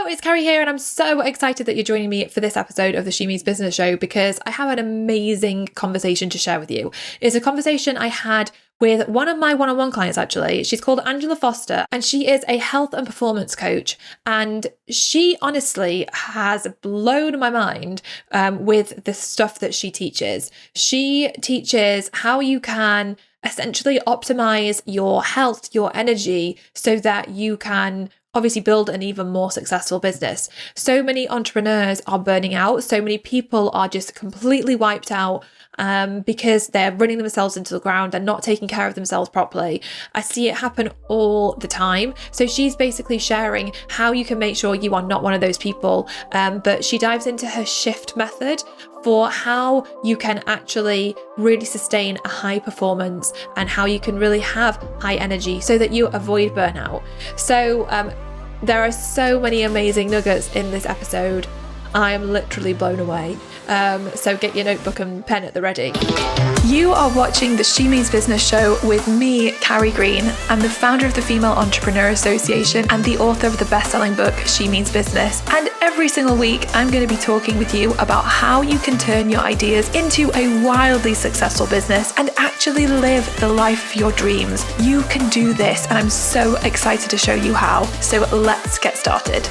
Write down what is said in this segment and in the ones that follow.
Hello, it's Carrie here, and I'm so excited that you're joining me for this episode of the She Means Business Show because I have an amazing conversation to share with you. It's a conversation I had with one of my one-on-one clients, actually. She's called Angela Foster, and she is a health and performance coach. And she honestly has blown my mind with the stuff that she teaches. She teaches how you can essentially optimize your health, your energy, so that you can obviously build an even more successful business. So many entrepreneurs are burning out. So many people are just completely wiped out because they're running themselves into the ground and not taking care of themselves properly. I see it happen all the time. So she's basically sharing how you can make sure you are not one of those people. But she dives into her shift method for how you can actually really sustain a high performance and how you can really have high energy so that you avoid burnout. So there are so many amazing nuggets in this episode. I am literally blown away. So get your notebook and pen at the ready. You are watching the She Means Business Show with me, Carrie Green. I'm the founder of the Female Entrepreneur Association and the author of the best-selling book, She Means Business. And every single week, I'm going to be talking with you about how you can turn your ideas into a wildly successful business and actually live the life of your dreams. You can do this, and I'm so excited to show you how. So let's get started.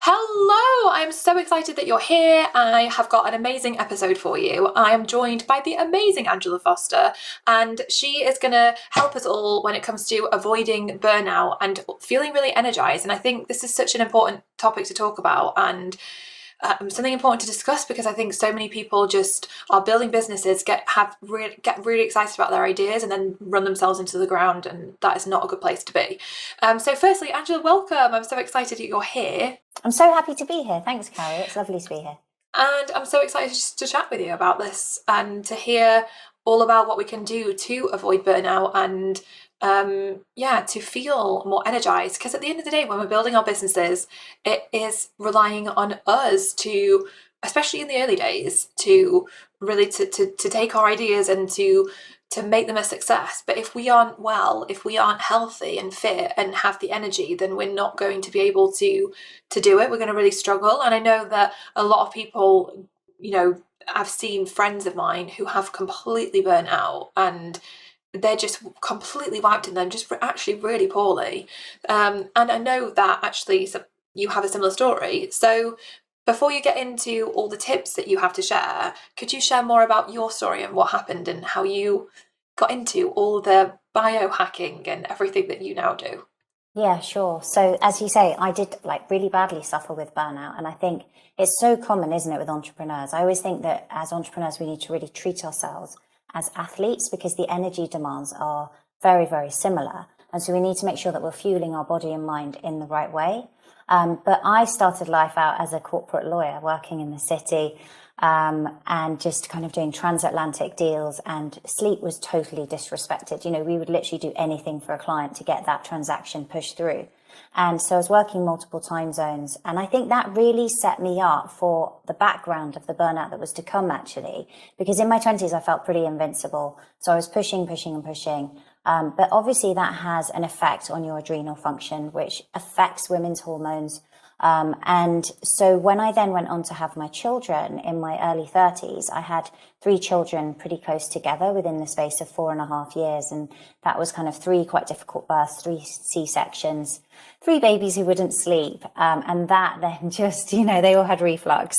Hello, I'm so excited that you're here. I have got an amazing episode for you. I am joined by the amazing Angela Foster, and she is going to help us all when it comes to avoiding burnout and feeling really energized. And I think this is such an important topic to talk about and something important to discuss, because I think so many people just are building businesses, get really excited about their ideas and then run themselves into the ground, and that is not a good place to be. So firstly, Angela, welcome. I'm so excited that you're here. I'm so happy to be here. Thanks, Carrie. It's lovely to be here. And I'm so excited just to chat with you about this and to hear all about what we can do to avoid burnout and to feel more energized, because at the end of the day, when we're building our businesses, it is relying on us to, especially in the early days, to really to take our ideas and to make them a success. But if we aren't well, if we aren't healthy and fit and have the energy, then we're not going to be able to do it. We're going to really struggle. And I know that a lot of people, I've seen friends of mine who have completely burnt out and they're just completely wiped in them, just actually really poorly. And I know that actually you have a similar story. So before you get into all the tips that you have to share, could you share more about your story and what happened and how you got into all the biohacking and everything that you now do? Yeah, sure. So as you say, I did really badly suffer with burnout. And I think it's so common, isn't it, with entrepreneurs? I always think that as entrepreneurs, we need to really treat ourselves as athletes because the energy demands are very, very similar. And so we need to make sure that we're fueling our body and mind in the right way. But I started life out as a corporate lawyer working in the city and just kind of doing transatlantic deals, and sleep was totally disrespected. We would literally do anything for a client to get that transaction pushed through. And so I was working multiple time zones. And I think that really set me up for the background of the burnout that was to come, actually, because in my 20s, I felt pretty invincible. So I was pushing. But obviously that has an effect on your adrenal function, which affects women's hormones. And so when I then went on to have my children in my early 30s, I had 3 children pretty close together within the space of 4.5 years. And that was kind of 3 quite difficult births, 3 C-sections, 3 babies who wouldn't sleep. And that then just, they all had reflux,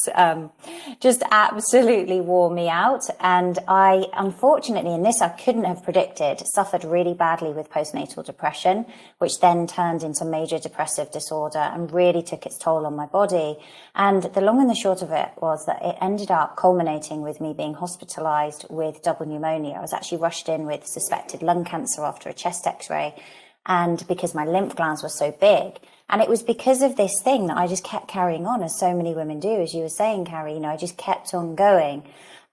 just absolutely wore me out. And I, unfortunately, and this I couldn't have predicted, suffered really badly with postnatal depression, which then turned into major depressive disorder and really took its toll on my body. And the long and the short of it was that it ended up culminating with me being hospitalized with double pneumonia. I was actually rushed in with suspected lung cancer after a chest x-ray, and because my lymph glands were so big. And it was because of this thing that I just kept carrying on, as so many women do, as you were saying, Carrie. I just kept on going.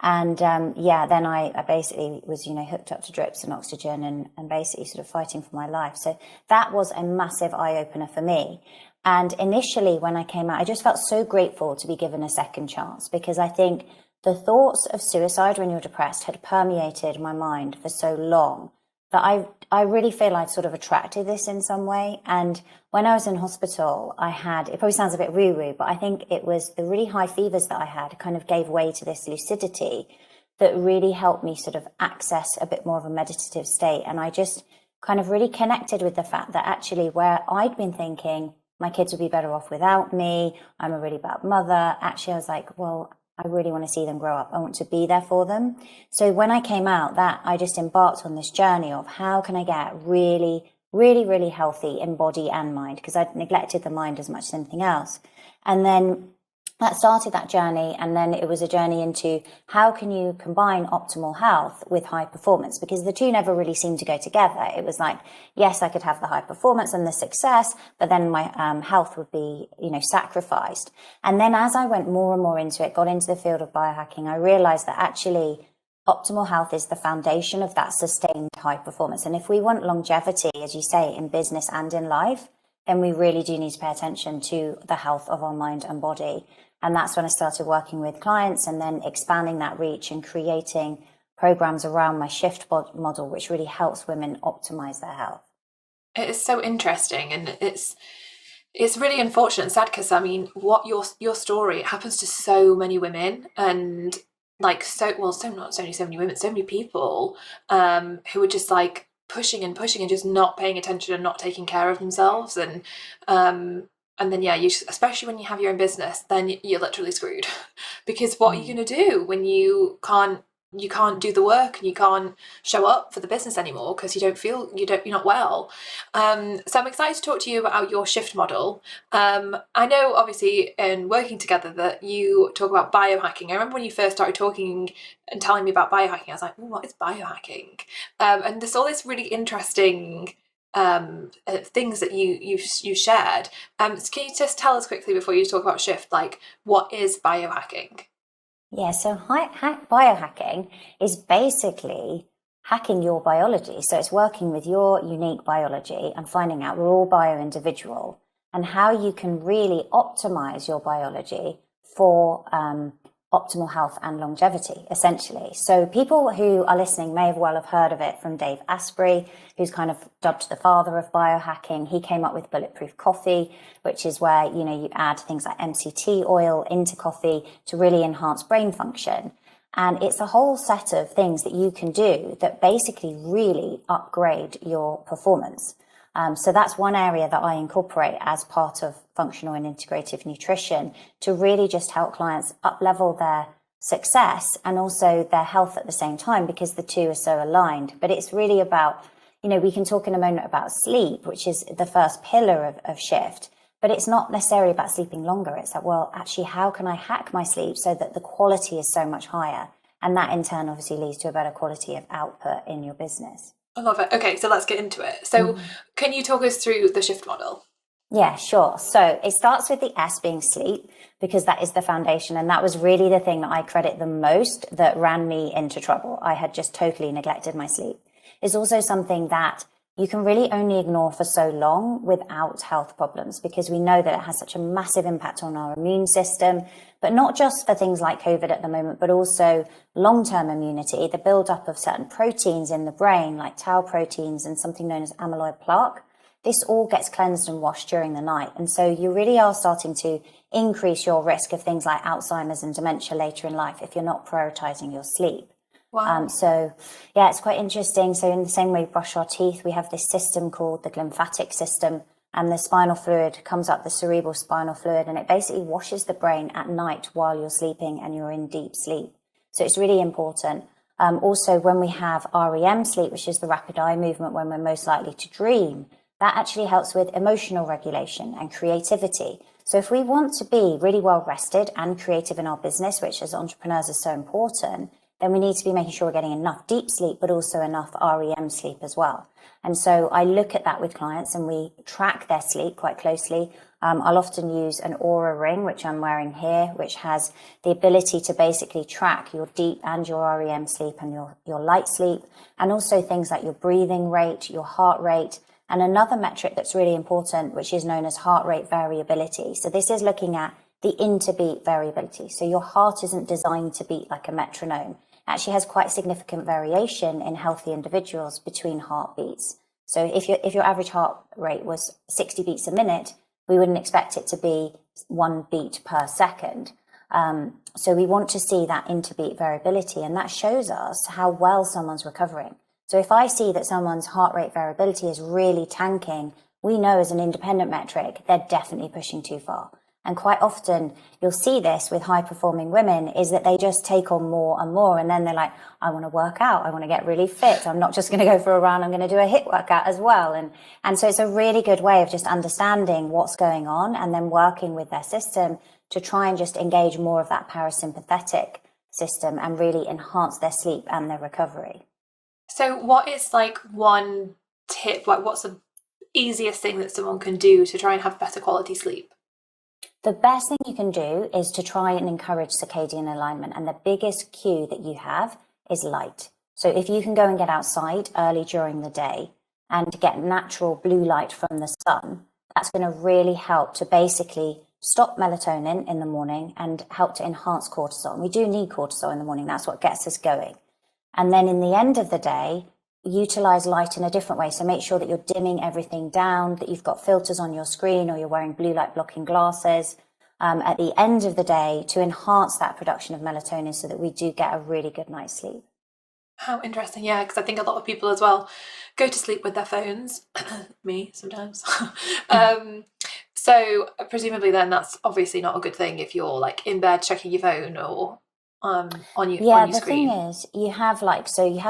And then I basically was, hooked up to drips and oxygen and basically sort of fighting for my life. So that was a massive eye-opener for me. And initially when I came out, I just felt so grateful to be given a second chance, because I think the thoughts of suicide when you're depressed had permeated my mind for so long that I really feel I'd sort of attracted this in some way. And when I was in hospital, I had, it probably sounds a bit woo-woo, but I think it was the really high fevers that I had kind of gave way to this lucidity that really helped me sort of access a bit more of a meditative state. And I just kind of really connected with the fact that actually where I'd been thinking my kids would be better off without me, I'm a really bad mother, actually I was like, well, I really want to see them grow up. I want to be there for them. So when I came out, that I just embarked on this journey of how can I get really, really, really healthy in body and mind, because I'd neglected the mind as much as anything else. And then that started that journey. And then it was a journey into how can you combine optimal health with high performance, because the two never really seemed to go together. It was like, yes, I could have the high performance and the success, but then my health would be, sacrificed. And then as I went more and more into it, got into the field of biohacking, I realized that actually optimal health is the foundation of that sustained high performance. And if we want longevity, as you say, in business and in life, then we really do need to pay attention to the health of our mind and body. And that's when I started working with clients and then expanding that reach and creating programs around my shift model, which really helps women optimize their health. It is so interesting, and it's really unfortunate and sad, because I mean, what your story, it happens to so many women, and like so not only so many women, so many people who are just like pushing and just not paying attention and not taking care of themselves. And then, you especially when you have your own business, then you're literally screwed because what are you going to do when you can't do the work and you can't show up for the business anymore because you're not well. So I'm excited to talk to you about your shift model. I know obviously in working together that you talk about biohacking. I remember when you first started talking and telling me about biohacking, I was like, oh, what is biohacking? And there's all this really interesting things that you shared. So can you just tell us quickly before you talk about shift, like what is biohacking? Yeah, so biohacking is basically hacking your biology. So it's working with your unique biology and finding out we're all bio-individual and how you can really optimize your biology for optimal health and longevity, essentially. So people who are listening may have heard of it from Dave Asprey, who's kind of dubbed the father of biohacking. He came up with bulletproof coffee, which is where, you add things like MCT oil into coffee to really enhance brain function. And it's a whole set of things that you can do that basically really upgrade your performance. So that's one area that I incorporate as part of functional and integrative nutrition to really just help clients up-level their success and also their health at the same time, because the two are so aligned. But it's really about, we can talk in a moment about sleep, which is the first pillar of shift, but it's not necessarily about sleeping longer. It's like, well, actually, how can I hack my sleep so that the quality is so much higher? And that in turn obviously leads to a better quality of output in your business. I love it. Okay, so let's get into it. So can you talk us through the shift model? Yeah, sure. So it starts with the S being sleep, because that is the foundation. And that was really the thing that I credit the most that ran me into trouble. I had just totally neglected my sleep. It's also something that you can really only ignore for so long without health problems, because we know that it has such a massive impact on our immune system, but not just for things like COVID at the moment, but also long-term immunity, the buildup of certain proteins in the brain, like tau proteins and something known as amyloid plaque. This all gets cleansed and washed during the night. And so you really are starting to increase your risk of things like Alzheimer's and dementia later in life if you're not prioritizing your sleep. Wow. So yeah, it's quite interesting. So in the same way we brush our teeth, we have this system called the glymphatic system, and the spinal fluid comes up, the cerebral spinal fluid, and it basically washes the brain at night while you're sleeping and you're in deep sleep. So it's really important. Also, when we have REM sleep, which is the rapid eye movement when we're most likely to dream, that actually helps with emotional regulation and creativity. So if we want to be really well rested and creative in our business, which as entrepreneurs is so important, then we need to be making sure we're getting enough deep sleep, but also enough REM sleep as well. And so I look at that with clients and we track their sleep quite closely. I'll often use an Aura ring, which I'm wearing here, which has the ability to basically track your deep and your REM sleep and your light sleep, and also things like your breathing rate, your heart rate, and another metric that's really important, which is known as heart rate variability. So this is looking at the interbeat variability. So your heart isn't designed to beat like a metronome. It actually has quite significant variation in healthy individuals between heartbeats. So if your average heart rate was 60 beats a minute, we wouldn't expect it to be 1 beat per second. So we want to see that interbeat variability, and that shows us how well someone's recovering. So if I see that someone's heart rate variability is really tanking, we know as an independent metric, they're definitely pushing too far. And quite often you'll see this with high performing women, is that they just take on more and more. And then they're like, I want to work out. I want to get really fit. I'm not just going to go for a run. I'm going to do a HIIT workout as well. And so it's a really good way of just understanding what's going on and then working with their system to try and just engage more of that parasympathetic system and really enhance their sleep and their recovery. So what is like one tip, like what's the easiest thing that someone can do to try and have better quality sleep? The best thing you can do is to try and encourage circadian alignment. And the biggest cue that you have is light. So if you can go and get outside early during the day and get natural blue light from the sun, that's going to really help to basically stop melatonin in the morning and help to enhance cortisol. And we do need cortisol in the morning. That's what gets us going. And then in the end of the day, utilize light in a different way. So make sure that you're dimming everything down, that you've got filters on your screen or you're wearing blue light blocking glasses at the end of the day to enhance that production of melatonin so that we do get a really good night's sleep. How interesting. Yeah, because I think a lot of people as well go to sleep with their phones. Me sometimes. So presumably then that's obviously not a good thing if you're like in bed checking your phone or on your the screen. Thing is, you have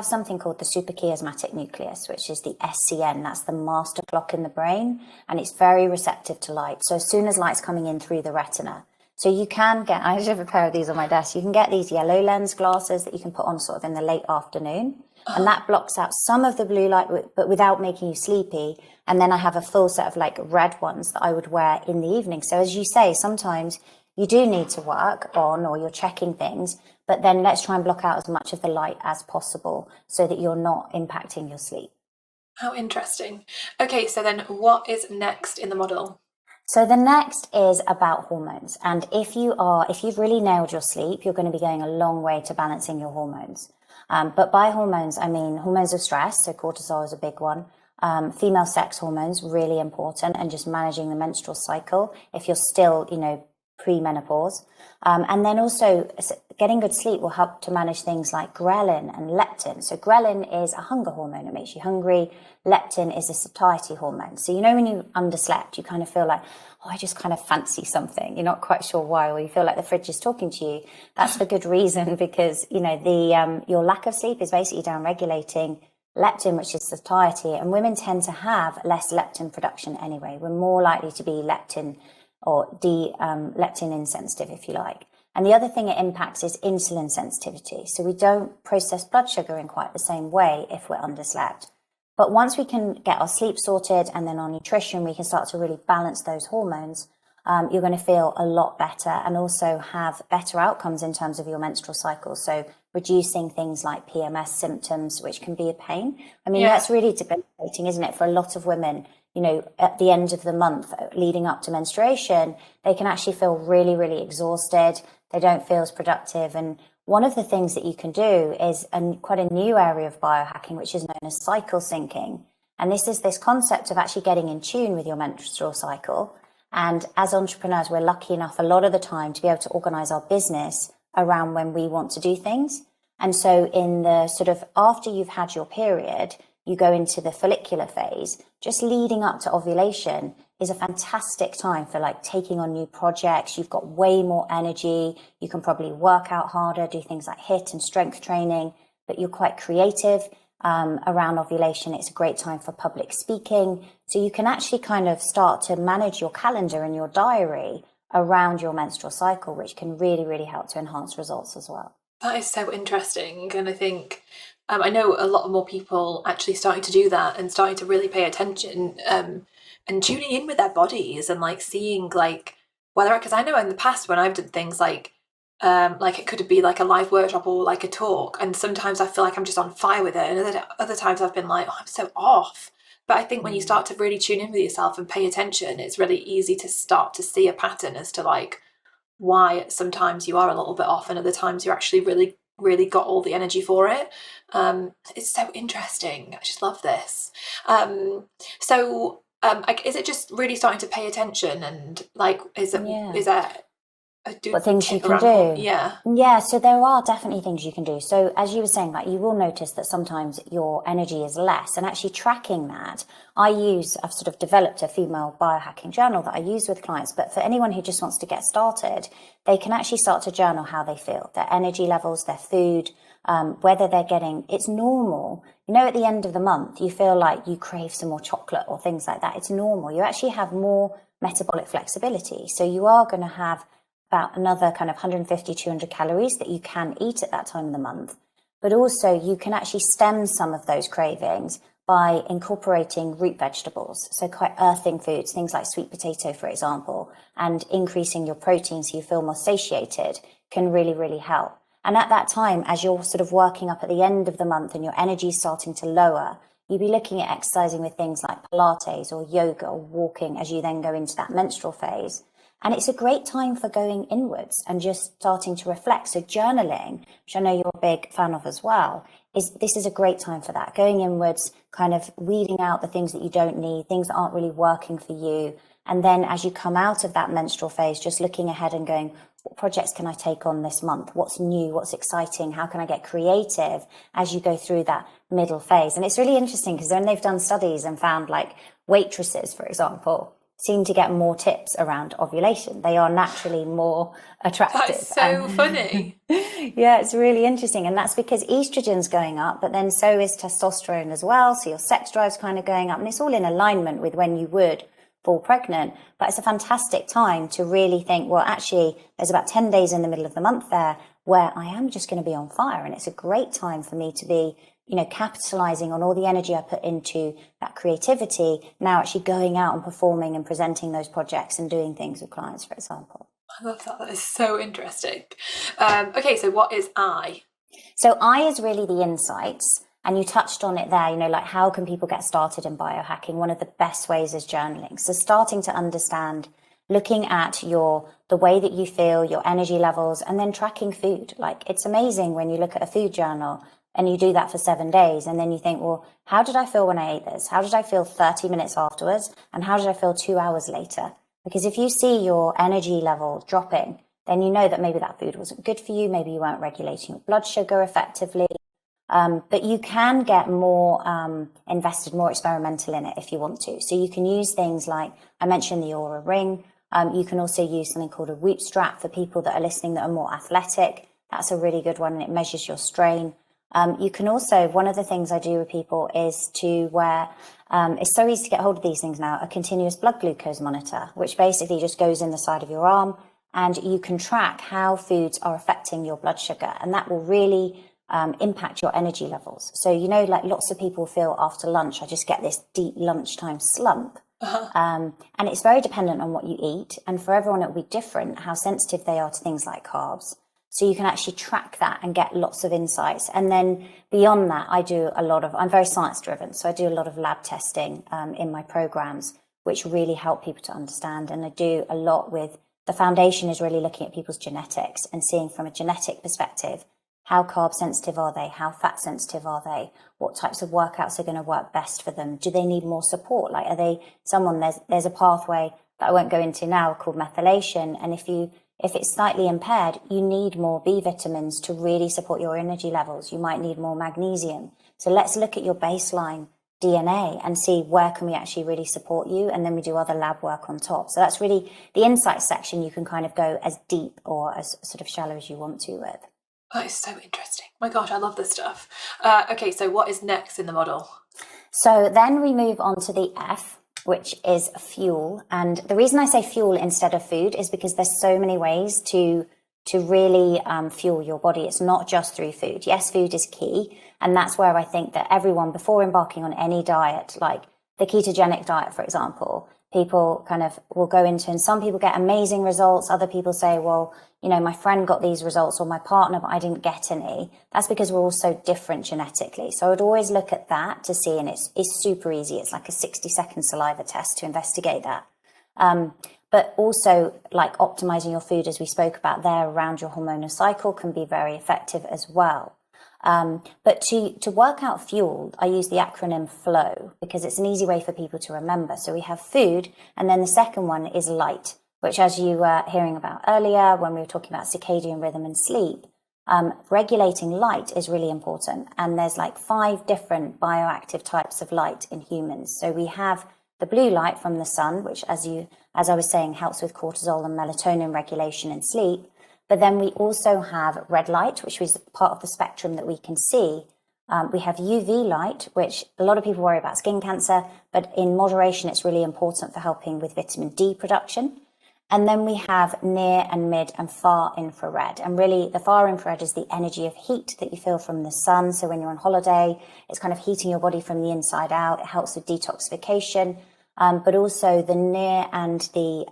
something called the suprachiasmatic nucleus, which is the SCN. That's the master clock in the brain, and it's very receptive to light. So as soon as light's coming in through the retina, so you can get, I have a pair of these on my desk, you can get these yellow lens glasses that you can put on sort of in the late afternoon, and that blocks out some of the blue light, but without making you sleepy. And then I have a full set of like red ones that I would wear in the evening. So as you say, sometimes you do need to work on, or you're checking things, but then let's try and block out as much of the light as possible so that you're not impacting your sleep. How interesting. Okay, so then what is next in the model? So the next is about hormones. And if you've really nailed your sleep, you're going to be going a long way to balancing your hormones. But by hormones, I mean hormones of stress. So cortisol is a big one. Female sex hormones, really important, and just managing the menstrual cycle if you're still, pre-menopause. And then also getting good sleep will help to manage things like ghrelin and leptin. So ghrelin is a hunger hormone. It makes you hungry. Leptin is a satiety hormone. So, when you underslept, you kind of feel like, oh, I just kind of fancy something. You're not quite sure why, or you feel like the fridge is talking to you. That's for good reason, because, your lack of sleep is basically downregulating leptin, which is satiety. And women tend to have less leptin production anyway. We're more likely to be leptin or leptin insensitive, if you like. And the other thing it impacts is insulin sensitivity. So we don't process blood sugar in quite the same way if we're underslept. But once we can get our sleep sorted and then our nutrition, we can start to really balance those hormones. You're going to feel a lot better and also have better outcomes in terms of your menstrual cycle. So reducing things like PMS symptoms, which can be a pain. I mean, that's really debilitating, isn't it? For a lot of women, at the end of the month leading up to menstruation, they can actually feel really, really exhausted. They don't feel as productive. And one of the things that you can do is quite a new area of biohacking, which is known as cycle syncing. And this is this concept of actually getting in tune with your menstrual cycle. And as entrepreneurs, we're lucky enough a lot of the time to be able to organize our business around when we want to do things. And so in the sort of after you've had your period, you go into the follicular phase. Just leading up to ovulation is a fantastic time for like taking on new projects. You've got way more energy. You can probably work out harder, do things like HIIT and strength training, but you're quite creative. Around ovulation, it's a great time for public speaking. So you can actually kind of start to manage your calendar and your diary around your menstrual cycle, which can really, really help to enhance results as well. That is so interesting. And I think I know a lot more people actually starting to do that and starting to really pay attention and tuning in with their bodies and like seeing like whether, because I know in the past when I've done things like it could be like a live workshop or like a talk, and sometimes I feel like I'm just on fire with it, and other times I've been like, oh, I'm so off. But I think when you start to really tune in with yourself and pay attention, it's really easy to start to see a pattern as to like, why sometimes you are a little bit off and other times you're actually really, really got all the energy for it. It's so interesting. I just love this. Is it just really starting to pay attention, and like, is that what things you can do? Yeah. So there are definitely things you can do. So as you were saying, like, you will notice that sometimes your energy is less, and actually tracking that, I've sort of developed a female biohacking journal that I use with clients, but for anyone who just wants to get started, they can actually start to journal how they feel, their energy levels, their food, whether they're getting, it's normal. At the end of the month, you feel like you crave some more chocolate or things like that. It's normal. You actually have more metabolic flexibility. So you are going to have about another kind of 150, 200 calories that you can eat at that time of the month. But also you can actually stem some of those cravings by incorporating root vegetables. So quite earthing foods, things like sweet potato, for example, and increasing your protein so you feel more satiated can really, really help. And at that time, as you're sort of working up at the end of the month and your energy is starting to lower, you'd be looking at exercising with things like Pilates or yoga or walking as you then go into that menstrual phase. And it's a great time for going inwards and just starting to reflect. So journaling, which I know you're a big fan of as well, this is a great time for that. Going inwards, kind of weeding out the things that you don't need, things that aren't really working for you. And then as you come out of that menstrual phase, just looking ahead and going, what projects can I take on this month? What's new? What's exciting? How can I get creative as you go through that middle phase? And it's really interesting because when they've done studies and found, like, waitresses, for example, seem to get more tips around ovulation. They are naturally more attractive. That's so funny. Yeah, it's really interesting. And that's because estrogen's going up, but then so is testosterone as well. So your sex drive's kind of going up, and it's all in alignment with when you would fall pregnant. But it's a fantastic time to really think, well, actually, there's about 10 days in the middle of the month there where I am just going to be on fire. And it's a great time for me to be, capitalizing on all the energy I put into that creativity, now actually going out and performing and presenting those projects and doing things with clients, for example. I love that. That is so interesting. Okay, so what is I? So I is really the insights. And you touched on it there, like, how can people get started in biohacking? One of the best ways is journaling. So starting to understand, looking at the way that you feel, your energy levels, and then tracking food. Like, it's amazing when you look at a food journal and you do that for 7 days. And then you think, well, how did I feel when I ate this? How did I feel 30 minutes afterwards? And how did I feel 2 hours later? Because if you see your energy level dropping, then you know that maybe that food wasn't good for you. Maybe you weren't regulating your blood sugar effectively. But you can get more invested, more experimental in it if you want to. So you can use things like, I mentioned the Aura Ring. You can also use something called a Whoop Strap for people that are listening that are more athletic. That's a really good one, and it measures your strain. You can also, one of the things I do with people is to wear, it's so easy to get hold of these things now, a continuous blood glucose monitor, which basically just goes in the side of your arm, and you can track how foods are affecting your blood sugar, and that will really impact your energy levels. So, like, lots of people feel after lunch, I just get this deep lunchtime slump. And it's very dependent on what you eat. And for everyone, it will be different how sensitive they are to things like carbs. So you can actually track that and get lots of insights. And then beyond that, I'm very science driven. So I do a lot of lab testing in my programs, which really help people to understand. And I do a lot with, the foundation is really looking at people's genetics and seeing from a genetic perspective, how carb sensitive are they? How fat sensitive are they? What types of workouts are going to work best for them? Do they need more support? Like, are they there's a pathway that I won't go into now called methylation. And if it's slightly impaired, you need more B vitamins to really support your energy levels. You might need more magnesium. So let's look at your baseline DNA and see where can we actually really support you. And then we do other lab work on top. So that's really the insights section. You can kind of go as deep or as sort of shallow as you want to with. That is so interesting. My gosh, I love this stuff. Okay, so what is next in the model? So then we move on to the F, which is fuel. And the reason I say fuel instead of food is because there's so many ways to really fuel your body. It's not just through food. Yes, food is key. And that's where I think that everyone, before embarking on any diet, like the ketogenic diet, for example, people kind of will go into, and some people get amazing results. Other people say, well, my friend got these results, or my partner, but I didn't get any. That's because we're all so different genetically. So I would always look at that to see, and it's super easy. It's like a 60-second saliva test to investigate that. But But also, like optimizing your food, as we spoke about there, around your hormonal cycle can be very effective as well. But to work out fuel, I use the acronym FLOW because it's an easy way for people to remember. So we have food, and then the second one is light, which, as you were hearing about earlier when we were talking about circadian rhythm and sleep, regulating light is really important. And there's like 5 different bioactive types of light in humans. So we have the blue light from the sun, which, as I was saying, helps with cortisol and melatonin regulation and sleep. But then we also have red light, which is part of the spectrum that we can see. We have UV light, which a lot of people worry about skin cancer, but in moderation, it's really important for helping with vitamin D production. And then we have near and mid and far infrared. And really, the far infrared is the energy of heat that you feel from the sun. So when you're on holiday, it's kind of heating your body from the inside out. It helps with detoxification. But also the near and the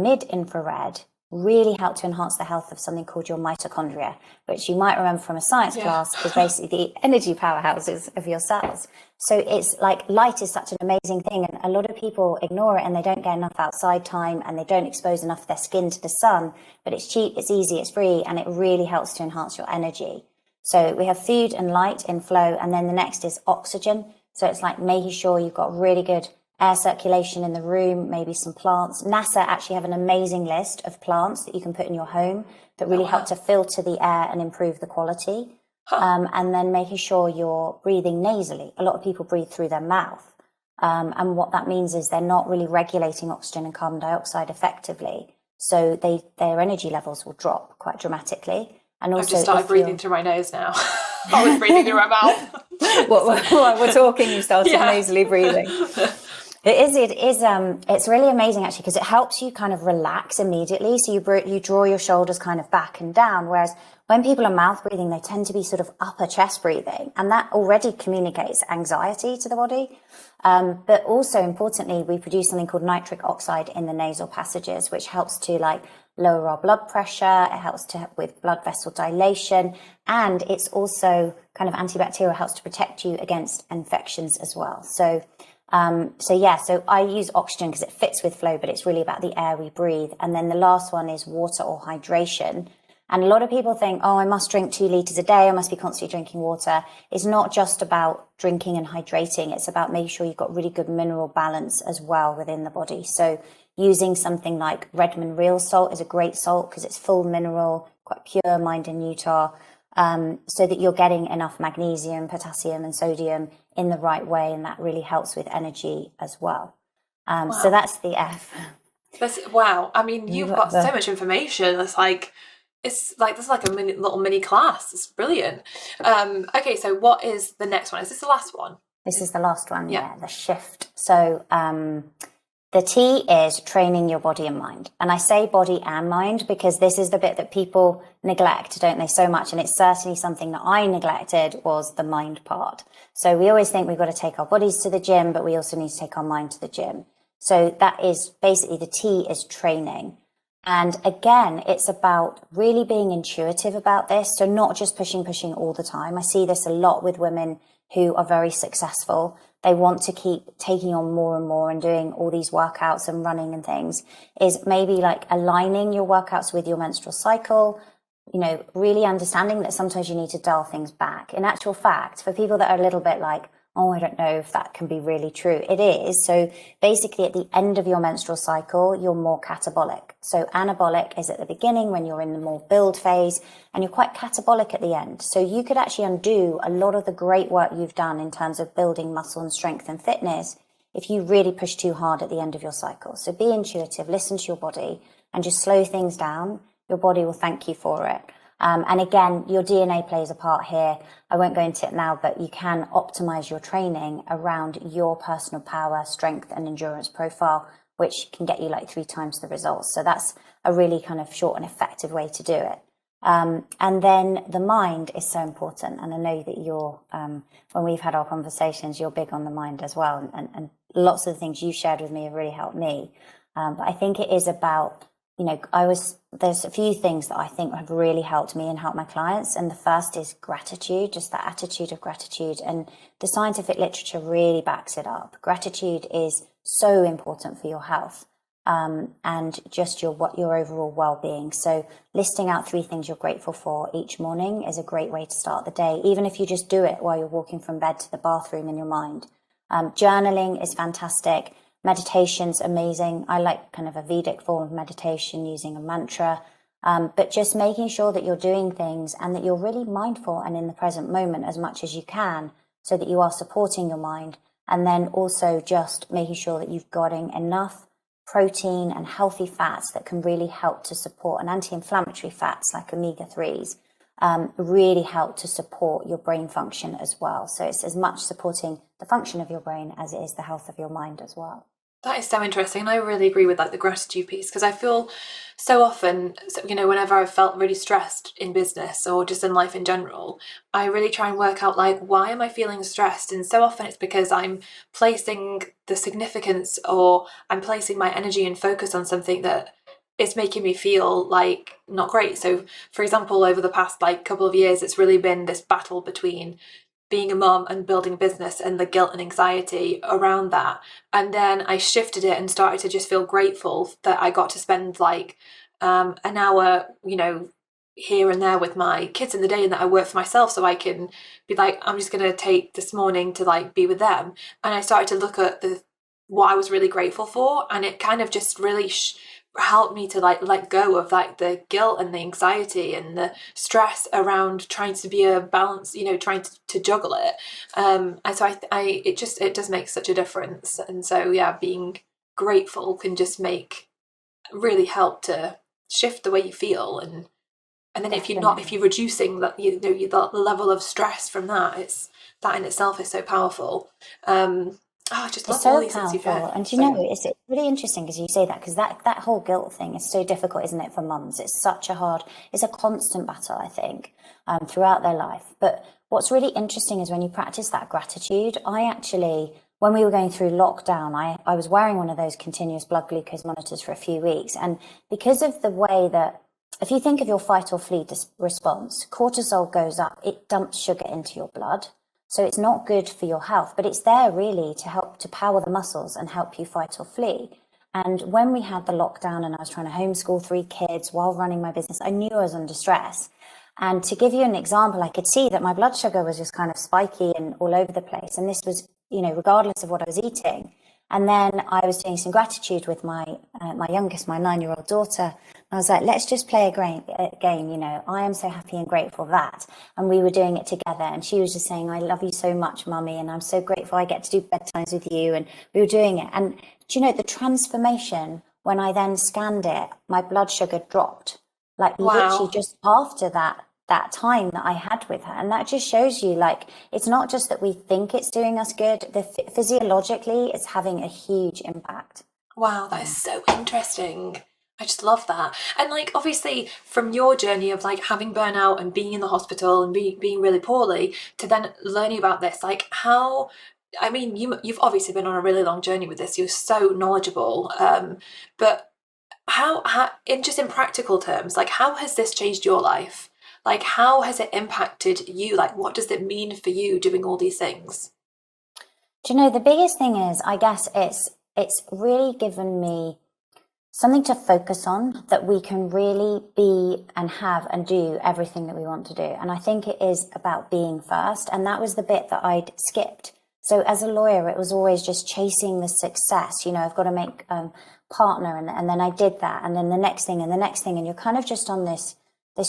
mid infrared really help to enhance the health of something called your mitochondria, which you might remember from a science class is basically the energy powerhouses of your cells. So it's like light is such an amazing thing, and a lot of people ignore it and they don't get enough outside time and they don't expose enough of their skin to the sun, but it's cheap, it's easy, it's free, and it really helps to enhance your energy. So we have food and light in flow, and then the next is oxygen. So it's like making sure you've got really good air circulation in the room, maybe some plants. NASA actually have an amazing list of plants that you can put in your home that really help to filter the air and improve the quality. And then making sure you're breathing nasally. A lot of people breathe through their mouth. And what that means is they're not really regulating oxygen and carbon dioxide effectively. So their energy levels will drop quite dramatically. And also, I've just started breathing through my nose now. I was breathing through my mouth. While we're talking, you started nasally breathing. It's really amazing actually, because it helps you kind of relax immediately. So you draw your shoulders kind of back and down. Whereas when people are mouth breathing, they tend to be sort of upper chest breathing. And that already communicates anxiety to the body. But also importantly, we produce something called nitric oxide in the nasal passages, which helps to like lower our blood pressure. It helps to with blood vessel dilation. And it's also kind of antibacterial, helps to protect you against infections as well. So I use oxygen because it fits with flow, but it's really about the air we breathe. And then the last one is water or hydration. And a lot of people think, oh, I must drink 2 liters a day. I must be constantly drinking water. It's not just about drinking and hydrating. It's about making sure you've got really good mineral balance as well within the body. So using something like Redmond Real Salt is a great salt because it's full mineral, quite pure, mined in Utah. So that you're getting enough magnesium, potassium and sodium in the right way, and that really helps with energy as well. So that's the F. Wow. I mean, you've got so much information. It's like this is like a little mini class. It's brilliant. Okay, so what is the next one? Is this the last one? This is the last one, yeah, the shift. So the T is training your body and mind. And I say body and mind because this is the bit that people neglect, don't they, so much? And it's certainly something that I neglected was the mind part. So we always think we've got to take our bodies to the gym, but we also need to take our mind to the gym. So that is basically the T is training. And again, it's about really being intuitive about this. So not just pushing all the time. I see this a lot with women who are very successful. They want to keep taking on more and more and doing all these workouts and running and things, is maybe like aligning your workouts with your menstrual cycle, you know, really understanding that sometimes you need to dial things back. In actual fact, for people that are a little bit like, oh, I don't know if that can be really true. It is. So basically at the end of your menstrual cycle, you're more catabolic. So anabolic is at the beginning when you're in the more build phase, and you're quite catabolic at the end. So you could actually undo a lot of the great work you've done in terms of building muscle and strength and fitness if you really push too hard at the end of your cycle. So be intuitive, listen to your body and just slow things down. Your body will thank you for it. And again, your DNA plays a part here. I won't go into it now, but you can optimize your training around your personal power, strength, and endurance profile, which can get you like 3 times the results. So that's a really kind of short and effective way to do it. And then the mind is so important. And I know that you're, when we've had our conversations, you're big on the mind as well. And lots of the things you shared with me have really helped me. But I think it is about, you know, there's a few things that I think have really helped me and helped my clients. And the first is gratitude, just that attitude of gratitude. And the scientific literature really backs it up. Gratitude is so important for your health. and just your overall well-being. So listing out 3 things you're grateful for each morning is a great way to start the day, even if you just do it while you're walking from bed to the bathroom in your mind. Journaling is fantastic. Meditation's amazing. I like kind of a Vedic form of meditation using a mantra, but just making sure that you're doing things and that you're really mindful and in the present moment as much as you can, so that you are supporting your mind. And then also just making sure that you've got enough protein and healthy fats that can really help to support, and anti-inflammatory fats like omega-3s really help to support your brain function as well. So it's as much supporting the function of your brain as it is the health of your mind as well. That is so interesting. And I really agree with like the gratitude piece, because I feel so often, whenever I've felt really stressed in business or just in life in general, I really try and work out like, why am I feeling stressed? And so often it's because I'm placing the significance, or I'm placing my energy and focus on something that is making me feel like not great. So for example, over the past like couple of years, it's really been this battle between being a mom and building a business and the guilt and anxiety around that. And then I shifted it and started to just feel grateful that I got to spend like an hour, here and there with my kids in the day, and that I work for myself, so I can be like, I'm just going to take this morning to like be with them. And I started to look at what I was really grateful for, and it kind of just really helped me to like let go of like the guilt and the anxiety and the stress around trying to be a balance, trying to juggle it. And so it does make such a difference. And so yeah, being grateful can just really help to shift the way you feel. And then Definitely. if you're reducing that, the level of stress from that, that in itself is so powerful. I just love It's all so these things you've powerful. had. And So it's really interesting because you say that, because that whole guilt thing is so difficult, isn't it, for mums? It's a constant battle, I think, throughout their life. But what's really interesting is when you practice that gratitude, when we were going through lockdown, I was wearing one of those continuous blood glucose monitors for a few weeks. And because of the way that, if you think of your fight or flee response, cortisol goes up, it dumps sugar into your blood. So it's not good for your health, but it's there really to help to power the muscles and help you fight or flee. And when we had the lockdown and I was trying to homeschool 3 kids while running my business, I knew I was under stress. And to give you an example, I could see that my blood sugar was just kind of spiky and all over the place. And this was, regardless of what I was eating. And then I was doing some gratitude with my youngest, my 9-year-old daughter. I was like, let's just play a game. I am so happy and grateful that. And we were doing it together. And she was just saying, I love you so much, Mummy. And I'm so grateful I get to do bedtimes with you. And we were doing it. And do you know the transformation, when I then scanned it, my blood sugar dropped. Like literally wow. just after that time that I had with her. And that just shows you, like, it's not just that we think it's doing us good, physiologically it's having a huge impact. Wow, that is so interesting. I just love that. And like obviously from your journey of like having burnout and being in the hospital and being really poorly to then learning about this, like how, I mean, you've obviously been on a really long journey with this. You're so knowledgeable. But how in practical terms, like how has this changed your life? Like how has it impacted you? Like what does it mean for you doing all these things? Do you know, the biggest thing is, I guess it's really given me something to focus on, that we can really be and have and do everything that we want to do. And I think it is about being first. And that was the bit that I'd skipped. So as a lawyer, it was always just chasing the success. I've got to make partner. And then I did that. And then the next thing and the next thing. And you're kind of just on this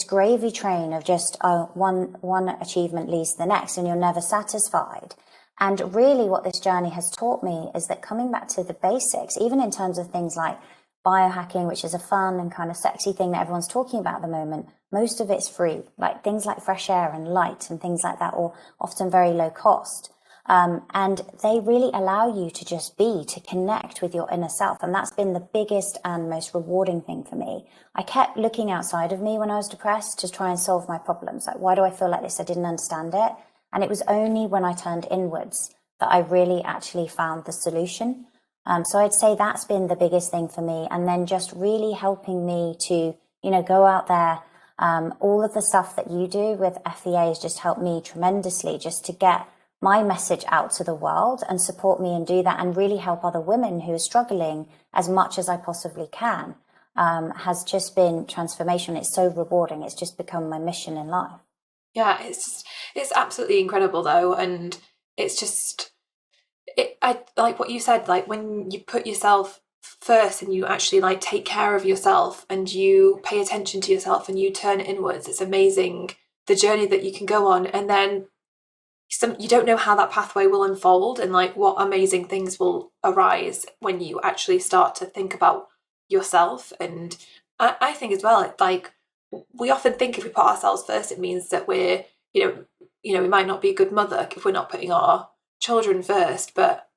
gravy train of just one achievement leads to the next, and you're never satisfied. And really what this journey has taught me is that coming back to the basics, even in terms of things like biohacking, which is a fun and kind of sexy thing that everyone's talking about at the moment, most of it's free, like things like fresh air and light and things like that, or often very low cost. And they really allow you to just to connect with your inner self. And that's been the biggest and most rewarding thing for me. I kept looking outside of me when I was depressed to try and solve my problems. Like, why do I feel like this? I didn't understand it. And it was only when I turned inwards that I really actually found the solution. So I'd say that's been the biggest thing for me. And then just really helping me to, go out there. All of the stuff that you do with FEA has just helped me tremendously, just to get my message out to the world and support me and do that and really help other women who are struggling as much as I possibly can, has just been transformational. It's so rewarding. It's just become my mission in life. Yeah, it's absolutely incredible though, and it's just I like what you said, like when you put yourself first and you actually like take care of yourself and you pay attention to yourself and you turn inwards. It's amazing the journey that you can go on, and then you don't know how that pathway will unfold and like what amazing things will arise when you actually start to think about yourself. And I think as well, like we often think if we put ourselves first, it means that we're, we might not be a good mother if we're not putting our children first. But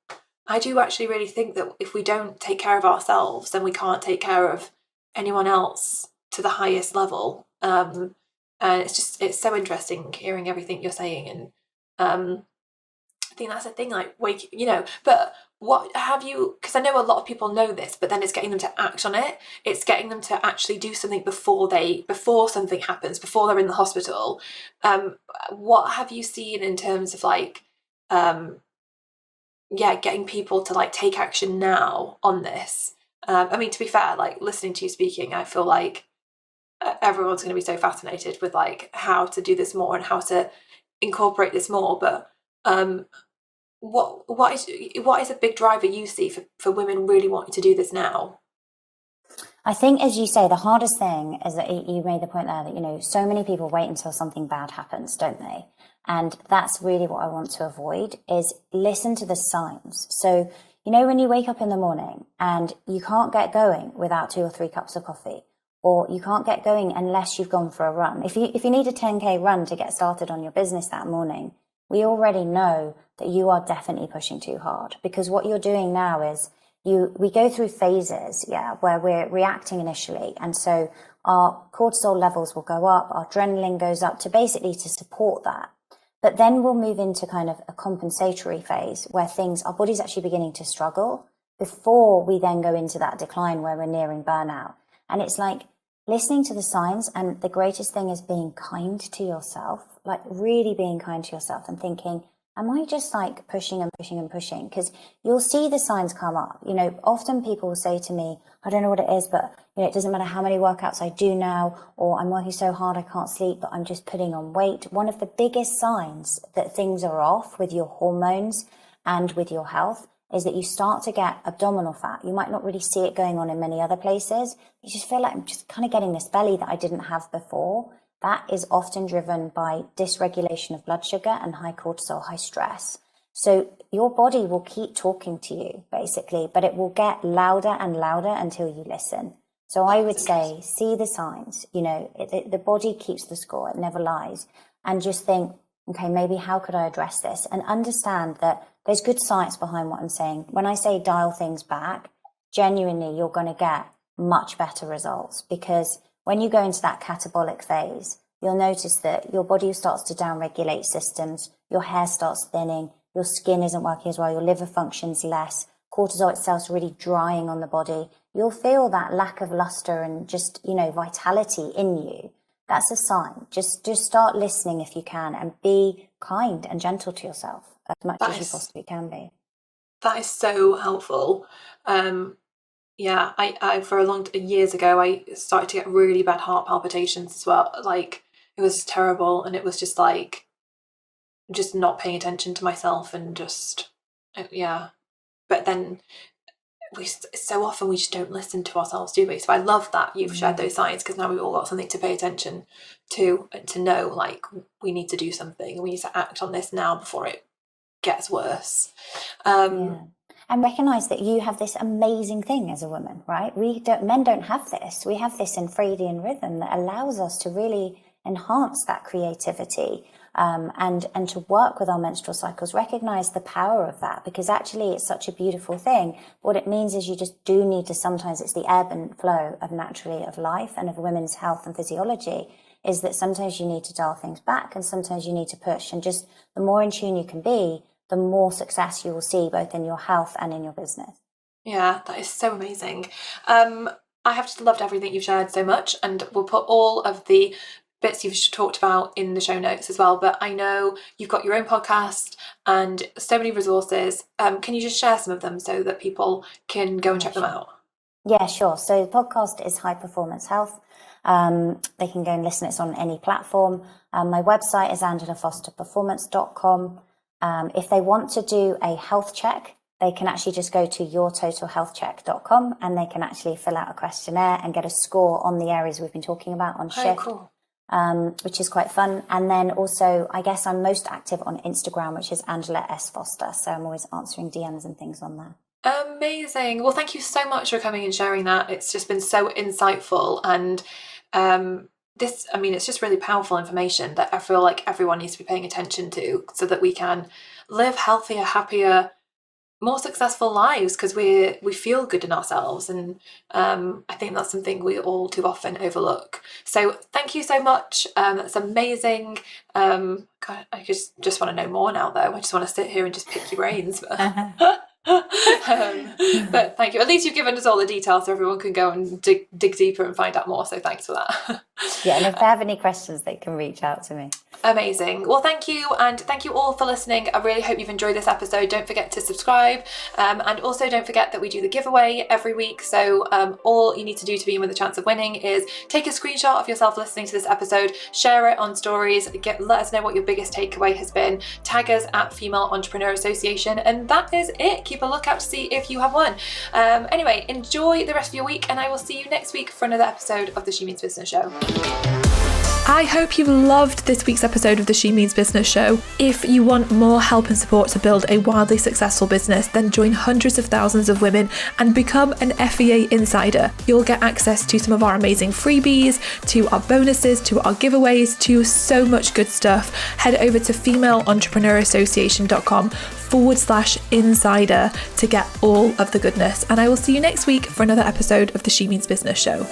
I do actually really think that if we don't take care of ourselves, then we can't take care of anyone else to the highest level. And it's so interesting hearing everything you're saying. And I think that's the thing, like but what have you, because I know a lot of people know this, but then it's getting them to act on it. It's getting them to actually do something before something happens, before they're in the hospital. What have you seen in terms of like, getting people to like take action now on this? I mean, to be fair, like listening to you speaking, I feel like everyone's going to be so fascinated with like how to do this more and how to incorporate this more. But what is a big driver you see for women really wanting to do this now? I think, as you say, the hardest thing is that you made the point there that, so many people wait until something bad happens, don't they? And that's really what I want to avoid, is listen to the signs. So, when you wake up in the morning and you can't get going without 2 or 3 cups of coffee, or you can't get going unless you've gone for a run. If you need a 10K run to get started on your business that morning, we already know that you are definitely pushing too hard, because what you're doing now is we go through phases, where we're reacting initially. And so our cortisol levels will go up, our adrenaline goes up to support that. But then we'll move into kind of a compensatory phase where our body's actually beginning to struggle before we then go into that decline where we're nearing burnout. And it's like listening to the signs. And the greatest thing is being kind to yourself, like really being kind to yourself and thinking, am I just like pushing and pushing and pushing? Because you'll see the signs come up. Often people will say to me, I don't know what it is, but it doesn't matter how many workouts I do now, or I'm working so hard I can't sleep, but I'm just putting on weight. One of the biggest signs that things are off with your hormones and with your health is that you start to get abdominal fat. You might not really see it going on in many other places. You just feel like I'm just kind of getting this belly that I didn't have before. That is often driven by dysregulation of blood sugar and high cortisol, high stress. So your body will keep talking to you, basically, but it will get louder and louder until you listen. So I would say, see the signs. The body keeps the score. It never lies. And just think, okay, maybe how could I address this? And understand that there's good science behind what I'm saying. When I say dial things back, genuinely, you're going to get much better results, because when you go into that catabolic phase, you'll notice that your body starts to downregulate systems, your hair starts thinning, your skin isn't working as well, your liver functions less, cortisol itself's really drying on the body. You'll feel that lack of luster and just, vitality in you. That's a sign. Just start listening if you can, and be kind and gentle to yourself as much as you possibly can be. That is so helpful. I for years ago, I started to get really bad heart palpitations as well. Like it was terrible, and it was just like just not paying attention to myself, and just But then so often we just don't listen to ourselves, do we? So I love that you've shared those signs, because now we've all got something to pay attention to, and to know like we need to do something. We need to act on this now before it gets worse. And recognize that you have this amazing thing as a woman, right? Men don't have this. We have this infradian rhythm that allows us to really enhance that creativity, and to work with our menstrual cycles, recognize the power of that, because actually it's such a beautiful thing. What it means is you just do need to, sometimes it's the ebb and flow of naturally of life and of women's health and physiology, is that sometimes you need to dial things back and sometimes you need to push. And just the more in tune you can be, the more success you will see both in your health and in your business. Yeah, that is so amazing. I have just loved everything you've shared so much, and we'll put all of the bits you've talked about in the show notes as well, but I know you've got your own podcast and so many resources. Can you just share some of them so that people can go and check them out? Yeah, sure. So the podcast is High Performance Health. They can go and listen. It's on any platform. My website is angelafosterperformance.com. If they want to do a health check, they can actually just go to yourtotalhealthcheck.com and they can actually fill out a questionnaire and get a score on the areas we've been talking about on shift. Cool. Which is quite fun. And then also, I guess I'm most active on Instagram, which is Angela S. Foster. So I'm always answering DMs and things on there. Amazing. Well, thank you so much for coming and sharing that. It's just been so insightful. And it's just really powerful information that I feel like everyone needs to be paying attention to so that we can live healthier, happier, more successful lives, because we feel good in ourselves, and I think that's something we all too often overlook. So thank you so much. That's amazing. God, I just want to know more now, though. I just want to sit here and just pick your brains. But thank you. At least you've given us all the details so everyone can go and dig deeper and find out more. So thanks for that. Yeah, and if they have any questions, they can reach out to me. Amazing. Well, thank you, and thank you all for listening. I really hope you've enjoyed this episode. Don't forget to subscribe, and also don't forget that we do the giveaway every week. So all you need to do to be in with a chance of winning is take a screenshot of yourself listening to this episode, share it on stories, let us know what your biggest takeaway has been, tag us at Female Entrepreneur Association, and that is it. Keep a lookout to see if you have won. Anyway, enjoy the rest of your week, and I will see you next week for another episode of the She Means Business Show. I hope you loved this week's episode of the She Means Business Show. If you want more help and support to build a wildly successful business, then join hundreds of thousands of women and become an FEA insider. You'll get access to some of our amazing freebies, to our bonuses, to our giveaways, to so much good stuff. Head over to femaleentrepreneurassociation.com/insider to get all of the goodness. And I will see you next week for another episode of the She Means Business Show.